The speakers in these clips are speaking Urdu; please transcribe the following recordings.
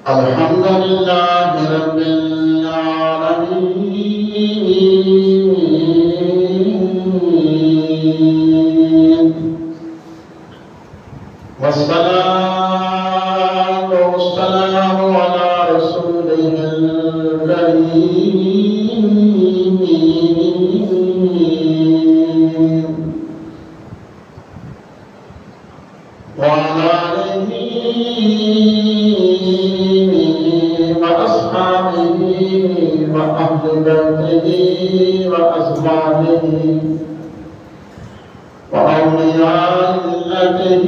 الحمد لله رب العالمين والصلاة والسلام على رسوله الكريم وعلى آله وأصحابه وأهل بيته وأزواجه وأولياء ملته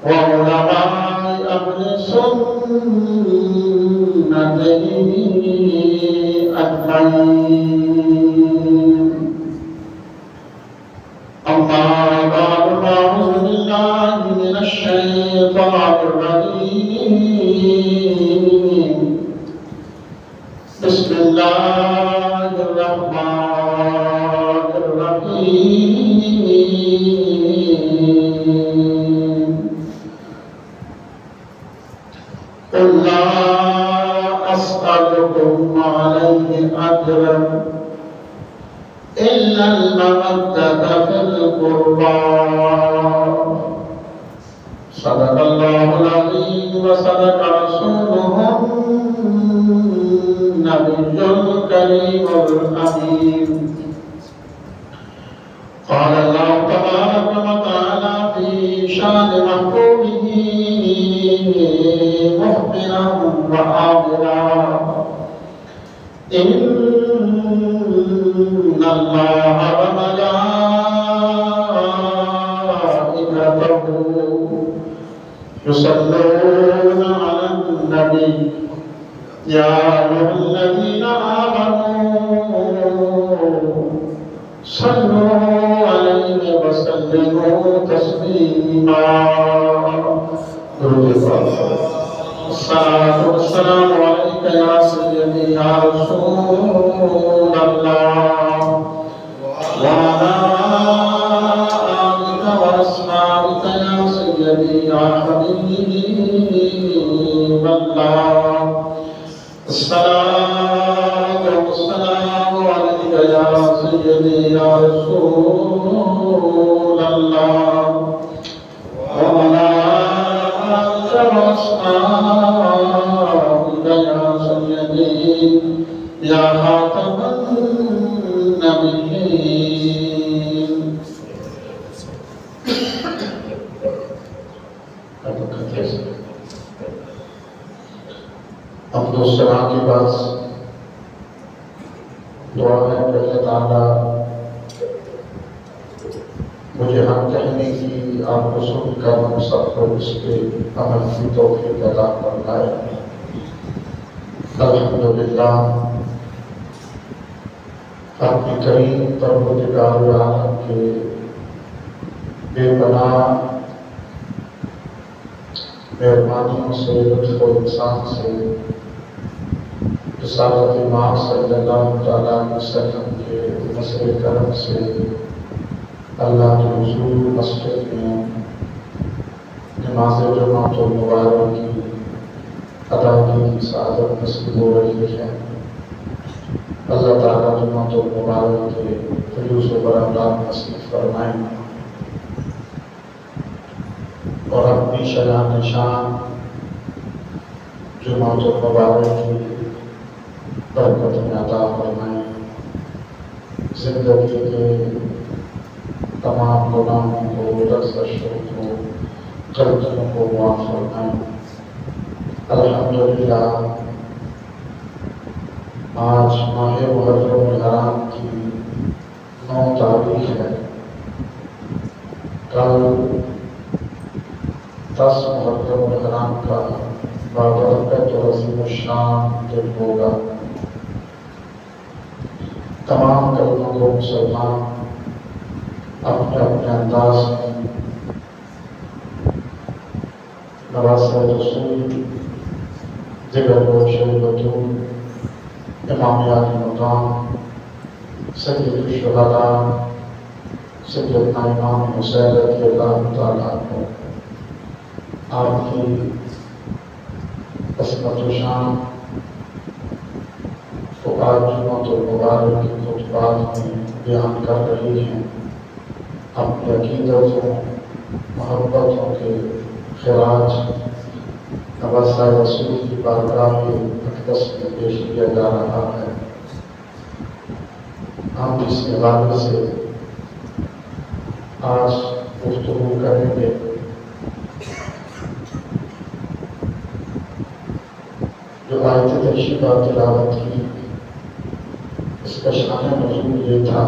وعلماء أهل سنته أجمعين. أما بعد فأعوذ بالله من الشيطان الرجيم. بسم الله الرحمن الرحيم. قل لا أسألكم عليه أجرا إلا المودة في القربى. صدق الله العظيم وصدق رسوله النبي الكريم الأمين. قال الله تبارك وتعالى في شان محبوبه مخبرا وآمرا: إن الله وملائكته يصلون على النبي يا أيها الذين آمنوا صلوا عليه وسلموا تسليما. الصلاة والسلام عليك يا سيدي يا رسول الله وعلى آلك وأصحابك يا سيدي يا حبيب الله. الصلاة والسلام عليك يا سيدي يا رسول الله وعلى آلك وأصحابك يا سيدي يا خاتم النبيين. حمد و ثنا کی بات دعا ہے کہ اللہ تعالیٰ مجھے حق کہنے کی آپ کو سن کر ہم سب کو اس کے عمل کی توفیق عطا فرمائے. الحمدللہ اپنی کریم پروردگار عالم کے بے پناہ مہربانیوں سے لطف و احسان سے رسالت ماں صلی اللہ علیہ وسلم کے نصر کرم سے اللہ کے حضور مسجد میں نماز جمعۃ المبارک کی ادائیگی کی سعادت نصیب ہو رہی ہے. اللہ تعالیٰ جمعۃ المبارک کے فیوز و برکات نصیب فرمائیں اور اپنی شان نشان جمعۃ المبارک کی برکت میں عطا فرمائیں. زندگی کے تمام گناہوں کو لغزشوں کو غلطیوں کو معاف فرمائیں. الحمدللہ آج ماہ محرم الحرام کی 9 تاریخ ہے. کل 10 محرم الحرام کا بابرکت و عظیم الشان دن ہوگا. تمام کلموں کو مسلمان اپنے اپنے انداز میں نواسہ رسول دیگر روشن بطول امام عالی مقام سید الشہداء سیدنا امام حسین رضی اللہ تعالیٰ عنہ آپ کی عصمت و شان تو آج جمعۃ المبارک کے خطبات میں بیان کر رہی ہیں، اپنی عقیدتوں محبتوں کے خراج نواسہ رسول کی بارگاہ اقدس میں پیش کیا جا رہا ہے۔ ہم اس حوالے سے آج گفتگو کریں گے۔ جو آیت تشریفہ تلاوت کی، اس کا شان نزول یہ تھا،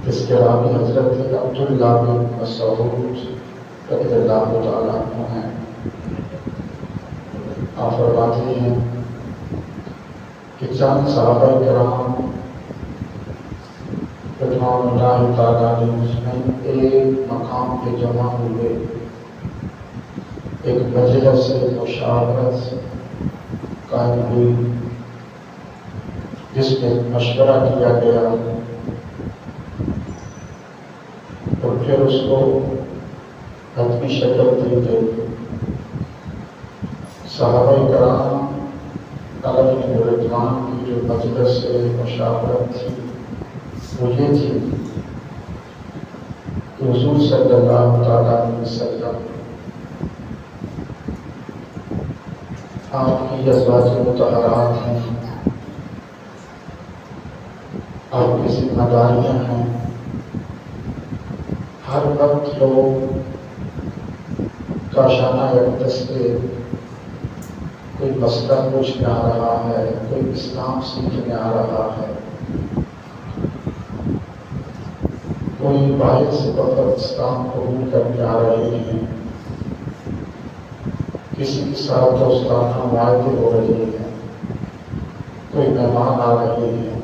اس کے راوی حضرت عبداللہ بن مسعود رضی اللہ تعالیٰ عنہ ہیں۔ آپ فرماتے ہیں کہ چند صحابہ کرام رضوان اللہ تعالیٰ علیہ ایک مقام پہ جمع ہوئے، ایک مجلس مشاورت قائم ہوئی جس میں مشورہ کیا گیا اور پھر اس کو حتمی شکل دی گئی۔ صحابہ کرام علیہ رضوان کی جو مجلس مشاورت تھی وہ یہ تھی کہ حضور صلی اللہ تعالیٰ علیہ وسلم آپ کی ازواج مطہرات ہیں، آپ کی ذمہ داریاں ہیں، ہر وقت لوگ کاشانہ اقدس کے کوئی مسئلہ پوچھنے آ رہا ہے، کوئی اسلام سیکھنے آ رہا ہے، کوئی باہر سے وفد اسلام قبول کرنے آ رہے ہیں، کسی کے ساتھ دوستانہ معاہدے ہو رہے ہیں، کوئی مہمان آ رہے ہیں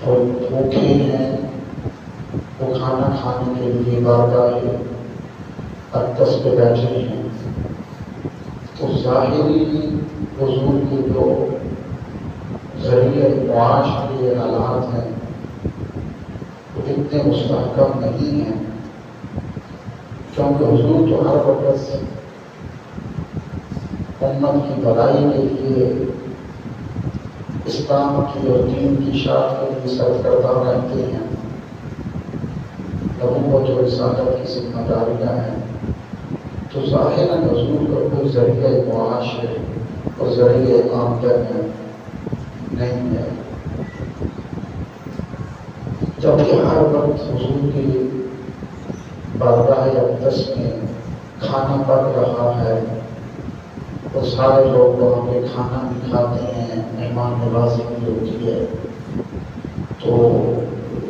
اور بھوکے ہیں، وہ کھانا کھانے کے لیے بارگاہ اقدس پہ بیٹھے ہیں، تو ظاہری حضور کے جو ذریعہ معاش کے حالات ہیں وہ اتنے مستحکم نہیں ہیں، کیونکہ حضور تو ہر وقت امت کی بھلائی کے لیے، اسلام کی اور دین کی شاخ کے لیے سرکردہ رہتے ہیں۔ نبوت و رسالت کی ذمہ داریاں ہیں، تو ظاہراً حضور کا کوئی ذریعہ معاش ہے اور ذریعہ آمدن نہیں ہے، جبکہ ہر وقت حضور کی بارگاہ اقدس میں کھانا پک رہا ہے اور سارے لوگ وہاں پہ کھانا بھی کھاتے ہیں، مہمان نوازی بھی ہوتی ہے، تو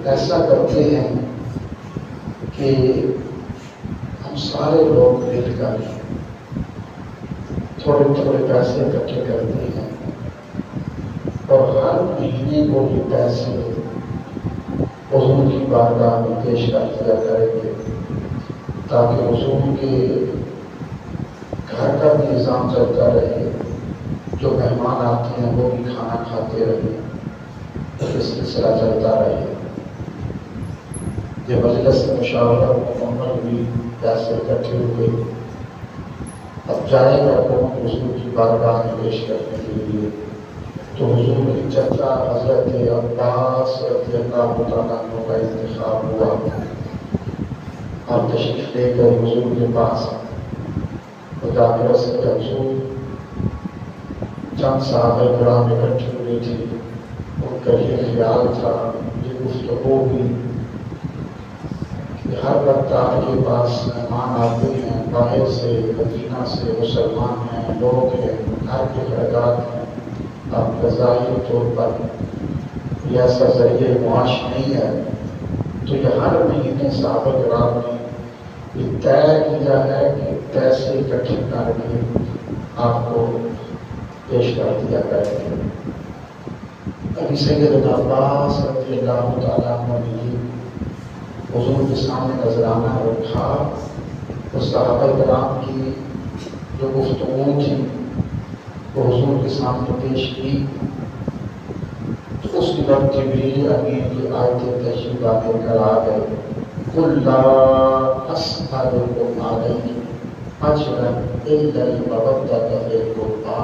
ایسا کرتے ہیں کہ ہم سارے لوگ مل کر تھوڑے تھوڑے پیسے اکٹھے کرتے ہیں اور ہر مہینے کو یہ پیسے حضور کی بارگاہ میں پیش کر دیا کریں گے، تاکہ حضور کے گھر کا بھی نظام چلتا رہے، جو مہمان آتے ہیں وہ بھی کھانا کھاتے رہے، یہ سلسلہ چلتا رہے۔ یہ مجلس مشاورت مکمل ہوئی، پیسے اکٹھے ہوئے، اب جائے گا کون حضور کی بارگاہ میں پیش کرنے کے لیے، تو حضور کی چچا حضرت عباس رضی اللہ تعالیٰ عنہ کا انتخاب ہوا۔ آپ تشریف لے گئے حضور کے پاس، خدا کے رسول حضور چند صحابہ کرام اکٹھے ہوئی تھی، ان کا یہ خیال تھا، یہ گفتگو ہوئی کہ ہر وقت آپ کے پاس مہمان آتے ہیں، باہر سے مدینہ سے مسلمان ہیں، لوگ ہیں، گھر کے خیرات ہیں، آپ کا ظاہری طور پر یہ ایسا ذریعہ معاش نہیں ہے، تو یہ ہر مہینے صحابہ کرام نے یہ طے کیا ہے کہ پیسے اکٹھے کر کے آپ کو پیش کر دیا کرے گا۔ ابھی سیدنا عباس رضی اللہ تعالیٰ عنہ نے حضور کے سامنے نذرانہ رکھا، تو صحابہ کرام کی جو گفتگو تھی وہ حضور کے سامنے پیش کی، تو اس کے بعد جبریل امین کی آیت تشریفہ لے کر آ گئے قل لا اسألکم علیہ اجرا الا المودۃ فی القربى،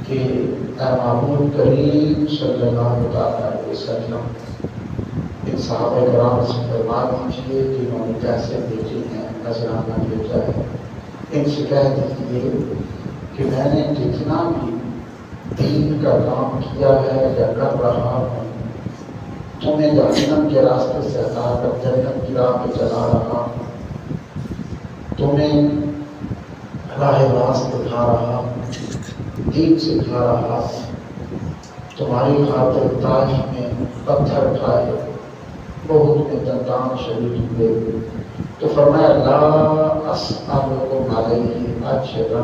کہ اے معبود کریم صلی اللہ علیہ وسلم ان صحابہ کرام سے فرما دیجیے جنہوں نے پیسے بھیجے ہیں نذرانہ بھیجا ہے، ان سے کہہ دیجیے کہ میں نے جتنا بھی دین کا کام کیا ہے یا کر رہا ہوں، تمہیں جہنم کے راستے سے ہٹا کر جنت کی راہ پہ چلا رہا ہوں، تمہیں راہ راست دکھا رہا ہوں، دین سکھا رہا ہوں، تمہاری خاطر طائف میں پتھر کھائے، بہت میں دندان شہید ہوئے، تو فرمایا لا اسألکم علیہ اجرا،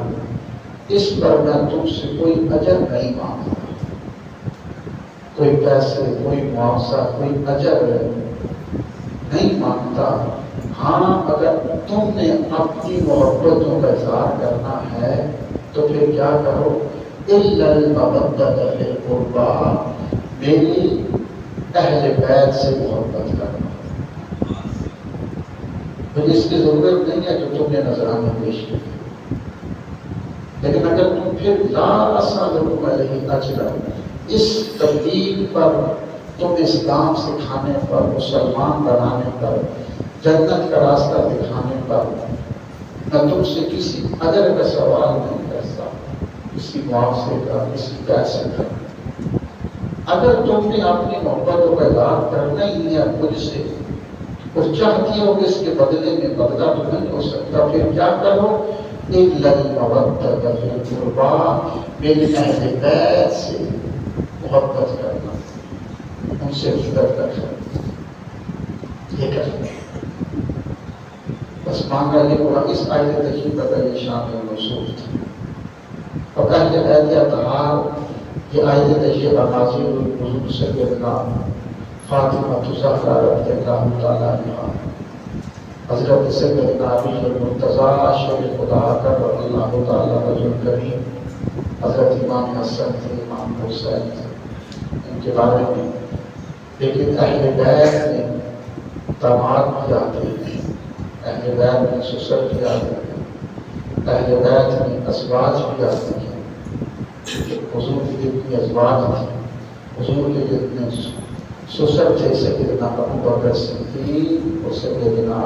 اس پر میں تم سے کوئی اجر نہیں مانگتا، کوئی پیسے، کوئی معاوضہ، کوئی اجر نہیں مانگتا۔ ہاں اگر تم نے اپنی محبتوں کا اظہار کرنا ہے تو پھر کیا کرو، الا المودۃ فی القربى، میری اہل بیت سے محبت کرنا، مجھے اس کی ضرورت نہیں ہے جو تم نے نذرانہ پیش کیا، لیکن اگر تم پھر لا اسألکم علیہ اجرا، اس تبلیغ پر، تم اسلام سکھانے پر، مسلمان بنانے پر، جنت کا راستہ دکھانے پر میں تم سے کسی اجر کا سوال نہیں کرتا، کسی معاوضے کا، کسی پیسے کا۔ اگر تم نے اپنی محبتوں کا اظہار کرنا ہی ہے مجھ سے اور چاہتی ہو کہ اس کے بدلے میں بدلہ تو نہیں ہو سکتا، پھر کیا کرو، الا المودۃ فی القربى، میرے اہل بیت سے محبت کرنا، ان سے عزت کرنا، یہ کرنا بس مانگا۔ یہ قرآن اس آیت تشریف کا یہ شان نصوص تھی، اور اہل بیت اطہار یہ آیت تشریف نازل حضور سیدنا فاطمہ الزہرا رضی اللہ تعالیٰ عنہا، حضرت سیدنا علی المرتضیٰ شیر خدا کر اللہ تعالیٰ رضی کریم، حضرت امام حسن تھے، امام حسین تھے، ان کے بارے میں۔ لیکن اہل بیت میں داماد بھی آتے ہیں، اہل بیت میں سسر بھی آتے ہیں، اہل بیت میں ازواج بھی آتے ہیں۔ حضور کی جتنی ازواج تھیں، حضور کے جتنے سسر تھے، سیدنا ابو بکر صدیق اور سیدنا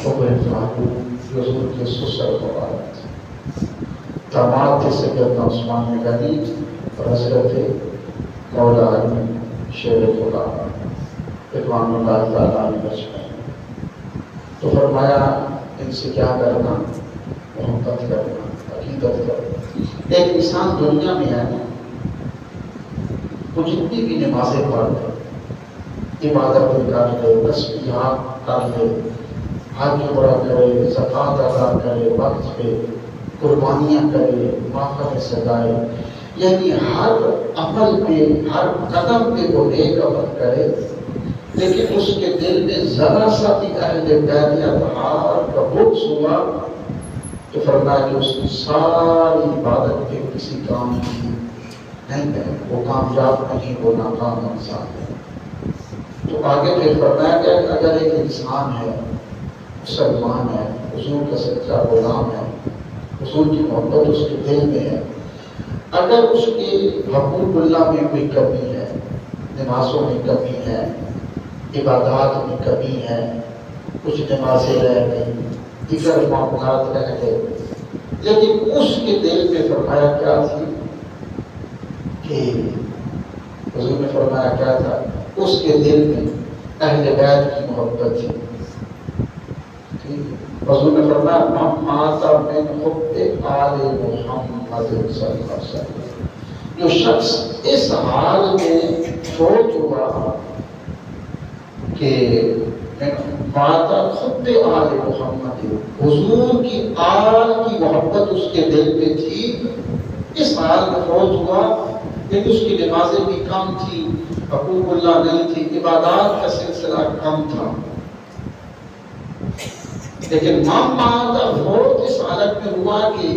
عمر فاروق حضور کے سسر مبارک تھے۔ داماد تھے سیدنا عثمان غنی اور حضرت مولا علی شیر خدا رضوان اللہ تعالیٰ علیہ اجمعین۔ تو فرمایا ان سے کیا کرنا، محبت کرنا، عقیدت کرنا۔ ایک انسان دنیا میں ہے نا، وہ جتنی بھی نمازیں پڑھ لے، عبادت کر لے، تسبیحات کر لے، حج عمرہ کرے، زکوٰۃ ادا کرے، وقت پہ قربانیاں کرے، محفل سجائے، یعنی ہر عمل پہ، ہر قدم پہ وہ نیک عمل کرے، لیکن اس کے دل میں ذرا سا بھی اہل بیت اطہار کا بغض ہوا تو فرمایا کہ اس کی ساری عبادت پہ کسی کام کی نہیں ہے، وہ کامیاب نہیں، وہ ناکام انسان ہے۔ تو آگے پھر فرمایا کہ اگر ایک انسان ہے، مسلمان ہے، حضور کا سچا غلام ہے، حضور کی محبت اس کے دل میں ہے، اگر اس کی حقوق اللہ میں کوئی کمی ہے، نمازوں میں کمی ہے، عبادات میں کمی ہے، کچھ نمازیں رہ گئی، دیگر معاملات رہ گئے، لیکن اس کے دل میں فرمایا کیا تھی کہ حضور نے فرمایا کیا تھا، اس کے دل میں اہل بیت کی محبت تھی۔ حضور نے فرمایا من مات من حب آل محمد صلی اللہ علیہ وسلم، جو شخص اس حال میں فوت ہوا کہ مات حب آل محمد، حضور کی آل کی محبت اس کے دل میں تھی، اس حال میں فوت ہوا، لیکن اس کی نمازیں بھی کم تھی، حقوق اللہ نہیں تھی، عبادات کا سلسلہ کم تھا، لیکن ماں فوت اس حالت میں ہوا کہ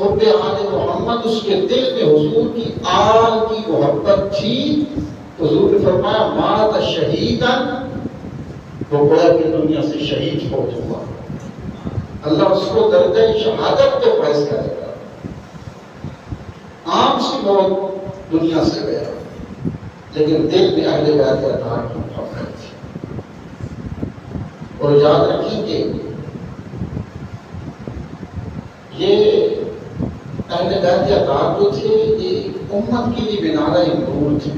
حب آل محمد اس کے دل میں حضور کی آل کی محبت تھی۔ حضور نے فرمایا مات شہیداً وہ گویا کہ دنیا سے شہید فوت ہوا، اللہ اس کو درجہ شہادت پہ فائز کرے گا۔ عام سی موت دنیا سے گیا، لیکن دل میں اہل بیت اطہار کی محبت تھی۔ اور یاد رکھیں کہ یہ اہل بیت اطہار جو تھے یہ امت کے لیے بنارہ نور تھے،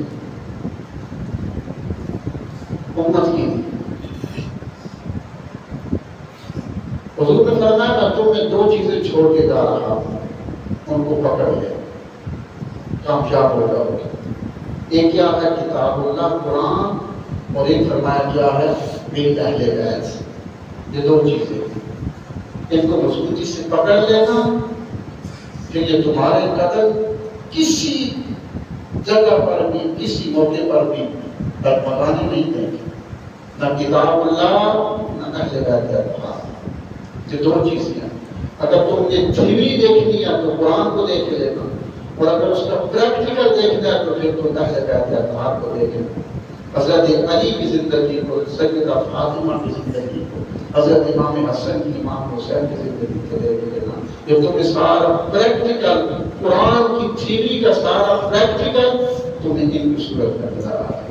امت کے لیے۔ حضور نے فرمایا میں تمہیں دو چیزیں چھوڑ کے جا رہا ہوں، ان کو پکڑ لے، کامیاب ہو جاؤ گے۔ ایک کیا ہے کتاب اللہ قرآن، اور ایک فرمایا کیا ہے میری اہل بیت۔ یہ دو چیزیں ان کو مضبوطی سے پکڑ لینا، پھر یہ تمہارے قدم کسی جگہ پر بھی کسی موقع پر بھی ڈگمگانے نہیں دیں گے، نہ کتاب اللہ نہ اہل بیت اطہار۔ یہ دو چیزیں ہیں۔ اگر تم نے تھیوری دیکھنی ہے تو قرآن کو دیکھ لینا، اور اگر اس کا پریکٹیکل دیکھنا ہے تو پھر تم اہل بیت اطہار کو دیکھنا۔ حضرت علی کی زندگی کو، سیدہ فاطمہ کی زندگی کو، حضرت امام حسن کی، امام حسین کی زندگی کو دیکھ لینا۔ جب تمہیں سارا پریکٹیکل قرآن کی تھیوری کا سارا پریکٹیکل تمہیں ان کی صورت میں نظر آ جائے،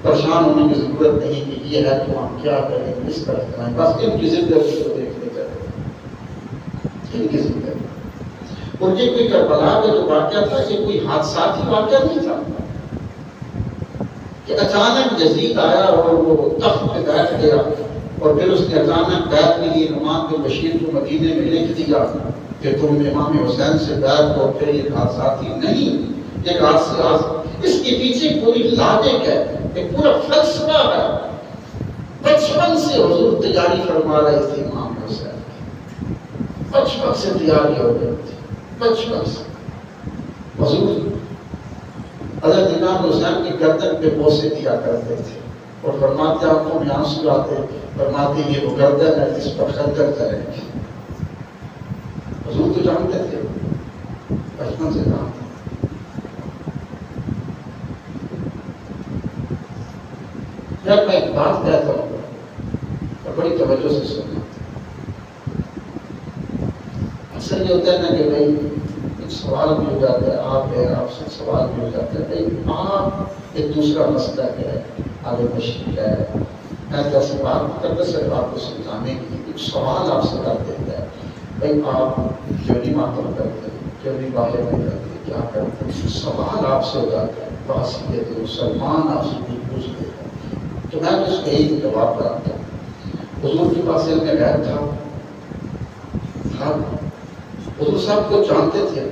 پریشان ہونے کی ضرورت نہیں کہ یہ ہے تو ہم کیا کریں، کس طرح کریں، بس ان کی زندگی کو دیکھنے چلے، ان کی زندگی۔ اور یہ کوئی کربلا کا جو واقعہ تھا یہ کوئی حادثاتی واقعہ نہیں تھا کہ اچانک یزید آیا اور وہ تخت پہ بیٹھ گیا اور پھر اس نے اچانک بیعت کے لیے نعمان بن بشیر کو مدینے میں لکھ دیا کہ تم امام حسین سے بیعت کرو، پھر یہ حادثاتی نہیں، ایک حادثہ، اس کے پیچھے پوری لاجک ہے، ایک پورا فلسفہ ہے۔ بچپن سے حضور تیاری فرما رہے تھے امام حسین، بچپن سے تیاری ہو گئی تھی، بچپن سے حضور حضرت امام حسین کی گردن پہ بوسے دیا کرتے تھے اور فرماتے آنکھوں میں آنسو آتے، فرماتے یہ وہ گردن ہے جس پر خنجر کریں گے۔ حضور تو جانتے تھے، بچپن سے جانتے۔ جب میں ایک بات کہتا ہوں اور بڑی توجہ سے سننا، اکثر یہ ہوتا ہے نا کہ بھائی ایک سوال بھی ہو جاتا ہے، آپ سے سوال بھی ہو جاتا ہے، بھائی آپ ایک دوسرا مسئلہ ہے، آگے تشریح ہے، میں جیسے بات مقدس ہے آپ کو سمجھانے کی ایک سوال آپ سے کر دیتا ہے، بھائی آپ کیوں نہیں ماتم کرتے، کیوں نہیں باہر نہیں کرتے، کیا کرتے ہیں، سوال آپ سے ہو جاتا ہے، بات کہتے ہو سلمان آپ سے کچھ پوچھ لیتا ہے، تو میں اس کا ایک جواب کراتا ہوں۔ حضور کے پاس علم غیب تھا، حضور سب کو جانتے تھے،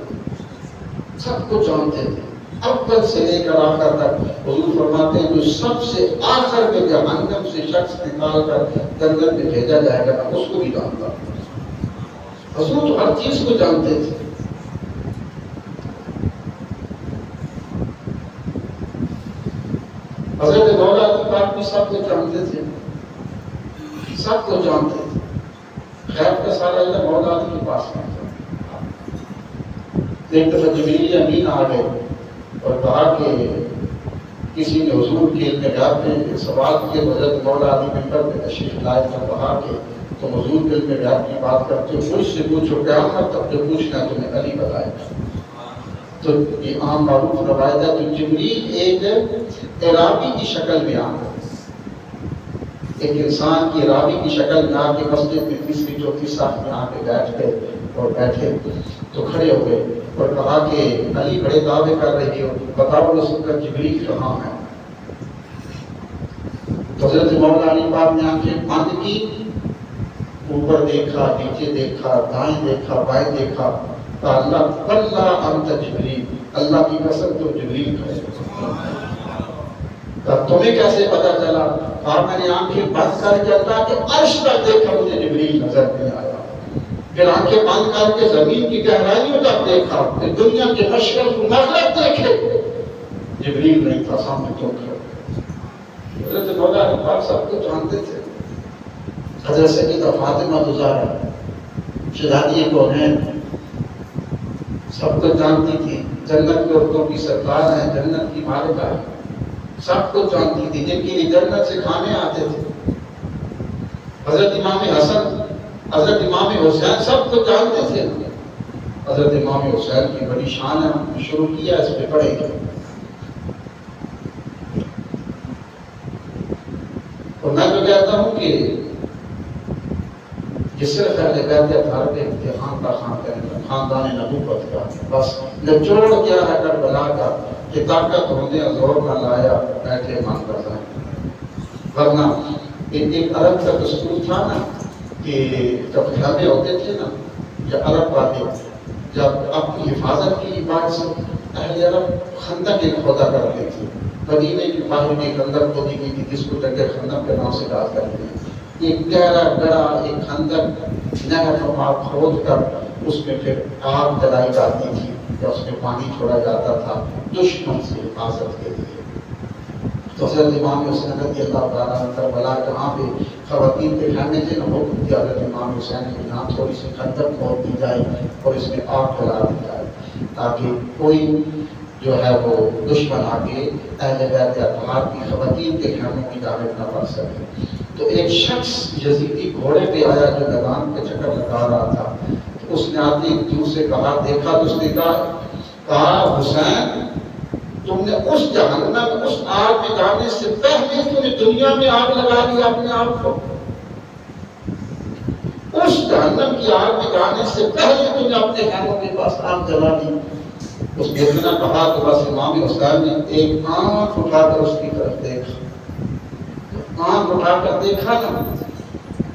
سب کو جانتے تھے، اول سے لے کر آخر تک۔ حضور فرماتے ہیں جو سب سے آخر میں جہنم سے شخص نکال کر جنت میں بھیجا جائے گا اس کو بھی جانتا۔ حضور تو ہر چیز کو جانتے تھے۔ حضرت مولا علی پاک بھی سب کو جانتے تھے، سب کو جانتے تھے۔ غیب کا سارا علم مولا علی کے پاس نہیں تھا۔ ایک دفعہ جبریل امین آ گئے اور کہا کہ کسی نے حضور کے علم غیب میں سوال کیا، حضرت مولا علی منبر پہ تشریف لائے تو کہا کہ تم حضور کے علم غیب کی بات کرتے ہو، مجھ سے پوچھو، قیامت تک جو پوچھنا تمہیں علی بتائے گا۔ تو یہ عام معروف روایت ہے۔ تو جبریل ایک عرابی کی شکل میں آ گئے، ایک انسان کی عرابی کی شکل میں آ کے مسجد میں تیسری چوتھی صف میں آ کے بیٹھ گئے اور بیٹھے تو کھڑے ہو گئے اور کہا کہ علی بڑے دعوے کر رہی ہو، بتاؤ رسول کا جبریل کہاں ہے؟ حضرت مولا علی پاک نے آنکھیں بند کی، اوپر دیکھا، نیچے دیکھا، دائیں دیکھا، بائیں دیکھا، اللہ اللہ انت جبریل، اللہ کی قسم تو جبریل ہے۔ تمہیں کیسے پتا چلا؟ اور میں نے آنکھیں بند کر کے اللہ کے عرش پر دیکھا، مجھے جبریل نظر نہیں آیا۔ پھر آنکھیں بند کر کے زمین کی گہرائیوں تک دیکھا، پھر دنیا کے مشرق و مغرب دیکھے، جبریل نہیں تھا سامنے تو کھڑا۔ حضرت مولا علی پاک سب کو جانتے تھے۔ حضرت سیدہ فاطمہ زہرا شہزادی کونین سب کو جانتی تھی، جنت کی عورتوں کی سردار ہیں، جنت کی مالکہ ہیں، سب کو جانتی تھی، جن کے لیے جنت سے کھانے آتے تھے، حضرت امام حسن، حضرت امام حسین سب کو جانتے تھے. حضرت امام حسین کی بڑی شان ہے، شروع کیا اس پہ پڑھیں گے. اور میں تو کہتا ہوں کہ یہ صرف اہل بیت اطہار کے امتحان کا خاندان نبوت کا بس نچوڑ کیا ہے کربلا کا کہ طاقت ہونے زور نہ لایا بیٹھے مان کر جائیں. ورنہ ایک عرب کا دستور تھا نا کہ جب خیمے ہوتے تھے نا یا عرب والے جب اپنی حفاظت کی بات سے اہل عرب خندق ایک کھودا کرتے تھے. مدینے کی باہر میں ایک خندق کھودی گئی تھی جس کو جگہ خندق کے نام سے یاد کرتے ہیں. ایک گہرا گڑا ایک خندق نہر کھود کر اس میں پھر آگ جلائی جاتی تھی یا اس میں پانی چھوڑا جاتا تھا دشمن سے حفاظت کے لیے. تو حضرت امام حسین رضی اللہ تعالیٰ عنہ کربلا جہاں پہ خواتین کے خیمے تھے نہ حکم دیا حضرت امام حسین کے یہاں تھوڑی سی خندق کھود دی جائے اور اس میں آگ جلا دی جائے تاکہ کوئی جو ہے وہ دشمن آ کے اہل بیت اطہار کی خواتین کے خیموں کی جانب نہ بڑھ سکے. تو ایک شخص یزیدی گھوڑے پہ آیا جو میدان پہ چکر لگا رہا تھا. اس نے آتے دور سے کہا دیکھا تو اس نے کہا حسین تم نے اس جہنم اس آگ میں جانے سے پہلے تم نے دنیا میں آگ لگا دی اپنے آپ کو. اس جہنم کی آگ میں جانے سے پہلے تم نے اپنے خیموں کے پاس آگ جلا دی. اس نے اتنا کہا تو بس امام حسین نے ایک آنکھ اٹھا کر اس کی طرف دیکھا. آنکھ اٹھا کر دیکھا نا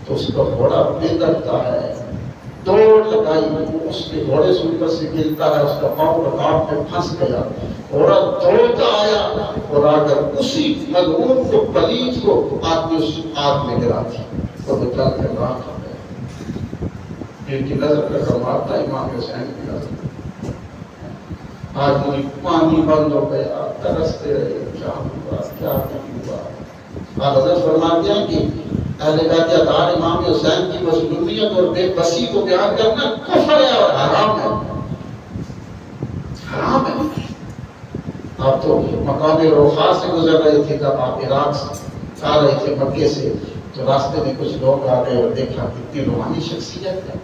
تو اس کا گھوڑا بے درتا ہے. دوڑ لگائی اس کے گھوڑے سے اوپر سے گرتا ہے. اس کا پاؤں رکاب میں پھنس گیا. گھوڑا دوڑتا آیا اور آ کر اسی ملعون کو پلیت کو آدمی اس آگ میں گرا تھی اور وہ چل کر راہ آ گیا. ان کی نظر کا کمال تھا امام حسین کی نظر. آج مجھے پانی بند ہو گیا ترستے رہے کیا ہوا کیا نہیں ہوا. اور حضرت فرماتے ہیں کہ اہل بیت اطہار امام حسین کی مظلومیت اور بے بسی کو بیان کرنا کفر ہے اور حرام ہے. حرام ہے. آپ تو مقام روخا سے گزر رہے تھے جب آپ عراق سے آ رہے تھے مکے سے تو راستے میں کچھ لوگ آ گئے اور دیکھا کتنی روحانی شخصیت ہے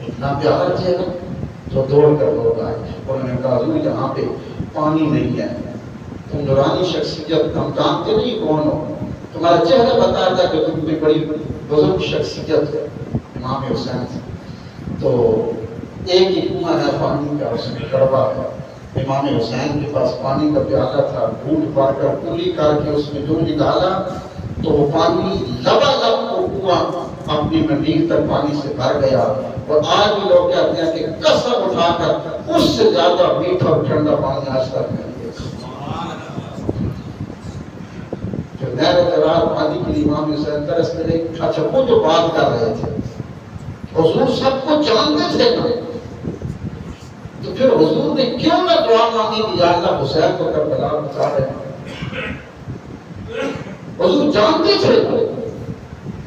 اتنا پیارا چہرہ. تو دوڑ کر لوگ آئے. انہوں نے کہا حضور یہاں پہ پانی نہیں ہے تم نورانی شخصیت ہم جانتے نہیں کون ہو. تمہارا چہرہ بتاتا ہے کہ تم بھی بڑی بزرگ شخصیت ہے امام حسین سے. تو ایک ہی کنواں ہے پانی کا اس میں کڑوا ہے. امام حسین کے پاس پانی کا پیالہ تھا. گھونٹ پار کر کلی کر کے اس میں جو نکالا تو وہ پانی لبالب وہ کنواں اپنی منڈیل تک پانی سے بھر گیا. اور آج بھی لوگ کہتے ہیں کہ قسم اٹھا کر اس سے زیادہ میٹھا اور ٹھنڈا پانی آج تک نہیں دیکھا. جو نہر قرار پانی کے لیے امام حسین ترستے رہے. اچھا وہ جو بات کر رہے تھے حضور سب کو جانتے تھے نا تو پھر حضور نے کیوں نہ دعا مانگی کہ یا اللہ حسین کو کربلا بچا رہے. حضور جانتے تھے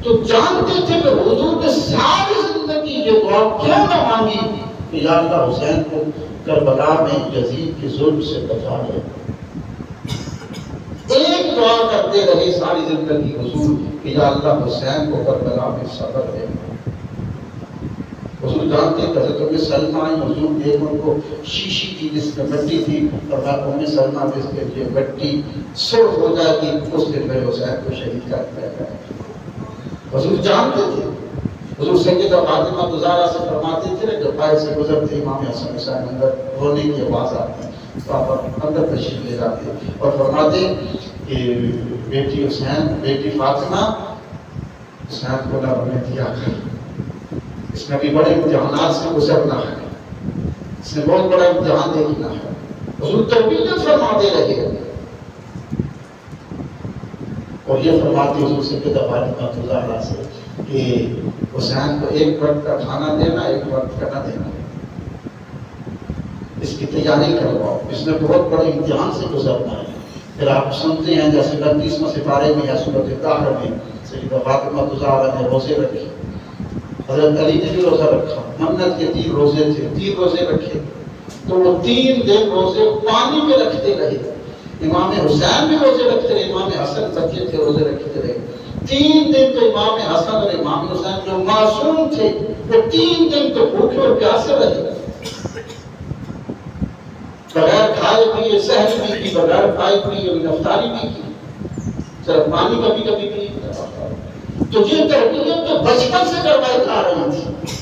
تو جانتے تھے کہ حضور نے ساری زندگی یہ دعا کیوں نہ مانگی کہ یا اللہ حسین کو کربلا میں یزید کے ظلم سے بچا لے. ایک دعا کرتے رہے ساری زندگی حضور کہ یا اللہ حسین کو کربلا میں صبر دے. حضور جانتے تھے حضرت ام سلمہ حضور نے ان کو شیشی تھی جس میں مٹی تھی اور ام سلمہ جس کے لیے مٹی سرخ ہو جائے گی اس دن میں حسین کو شہید کر دیا جائے. حضور جانتے تھے. حضور سیدہ فاطمہ زہرا سے فرماتے تھے جب پائے سے گزرتے امام حسن حسین اندر رونے کی آواز آتی تو آپ اندر تشریف لے جاتے اور فرماتے کہ بیٹی حسین بیٹی فاطمہ حسین کو نہ رونے دیا کر. اس میں بھی بڑے امتحانات سے گزرنا ہے. اس نے بہت بڑا امتحان دیکھنا ہے. حضور تربیت فرماتے رہے اور یہ فرماتے حضور سیدہ فاطمہ زہرا سے کہ حسین کو ایک وقت کا کھانا دینا ایک وقت کا نہ دینا. اس کی تیاری کرواؤ. اس نے بہت بڑے امتحان سے گزرنا ہے. پھر آپ سنتے ہیں جیسے 32واں سپارے میں یا سورۃ الطاہر میں سیدہ فاطمہ زہرا نے روزے رکھے. حضرت علی نے بھی روزہ رکھا. منت کے 3 روزے تھے. 3 روزے رکھے تو وہ 3 دن روزے پانی میں رکھتے رہے. امام حسین بھی روزے رکھتے رہے، امام حسن بچے تھے روزے رکھتے رہے۔ 3 دن تو امام حسن اور امام حسین جو معصوم تھے وہ 3 دن تو بھوکے اور پیاسے رہے، بغیر کھائے پیے سحر بھی کی، بغیر کھائے پیے افطاری بھی کی، صرف پانی کبھی کبھی پی۔ تو یہ تربیت تو بچپن سے کروائی جا رہی تھی۔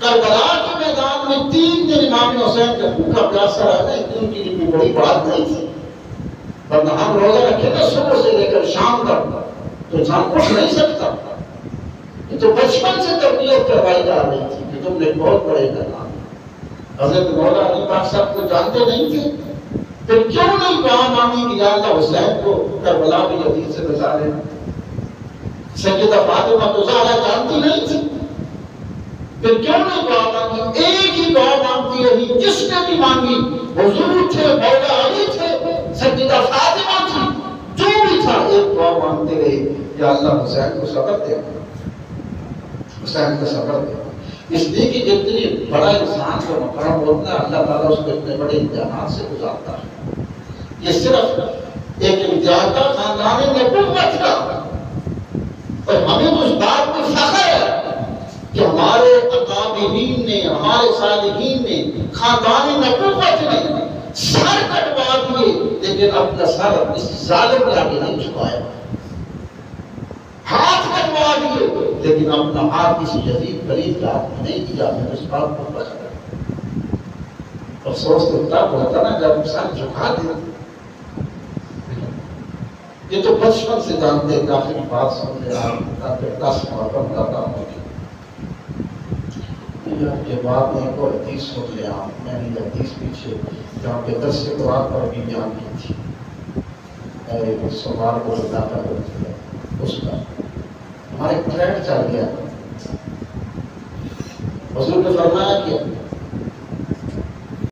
کربلا کے میدان میں 3 دن امام حسین کا بھوکا پیاسا رہنا ان کے لیے کوئی بڑی بات نہیں تھی، ورنہ ہم روزہ رکھے نا صبح سے لے کر شام تک تو انسان اٹھ نہیں سکتا۔ یہ تو بچپن سے تربیت کروائی جا رہی تھی کہ تم نے بہت بڑے کرنا۔ حضرت مولا علی پاک صاحب کو جانتے نہیں تھے، پھر کیوں نہیں دعا مانگی کہ یا اللہ حسین کو کربلا میں یزید سے بچا لے؟ سیدہ فاطمہ تو زہرا جانتی نہیں تھی، پھر کیوں نہیں دعا مانگی؟ ایک ہی دعا مانگتی رہی، جس نے بھی مانگی، حضور تھے، مولا علی تھے، سیدہ فاطمہ تھی، جو بھی تھا ایک دعا مانگتے رہے، یا اللہ حسین کو صبر دے، حسین کو صبر دے۔ اس لیے کہ جتنی بڑا انسان کا مقام ہوتا ہے اللہ تعالیٰ اس کو اتنے بڑے امتحانات سے گزارتا ہے۔ یہ صرف ایک امتحان کا خاندان نبوت کا، اور ہمیں تو اس بات پر فخر ہے کہ ہمارے اکابرین نے، ہمارے صالحین نے، خاندان نبوت نے سر کٹوا دیے لیکن اپنا سر اس ظالم کے آگے نہیں جھکایا، ہاتھ کٹوا دیے لیکن اپنا ہاتھ کسی یزید پلید کے ہاتھ میں نہیں دیا۔ میں اس بات کو فخر ہے۔ افسوس تو تب ہوتا نا جب سر جھکا دے۔ یہ تو بچپن سے جانتے ہیں، آخری بات سن لے آپ، 10 محرم کا کام ہو گیا۔ کے بعد میں ایک اور حدیث سن لے آپ، میں نے حدیث پیچھے جہاں پہ درس قرآن پر بھی بیان کی تھی، سوال کو داتا کرتی ہے اس کا ہمارا ایک ٹرینڈ چل گیا۔ حضور نے فرمایا کہ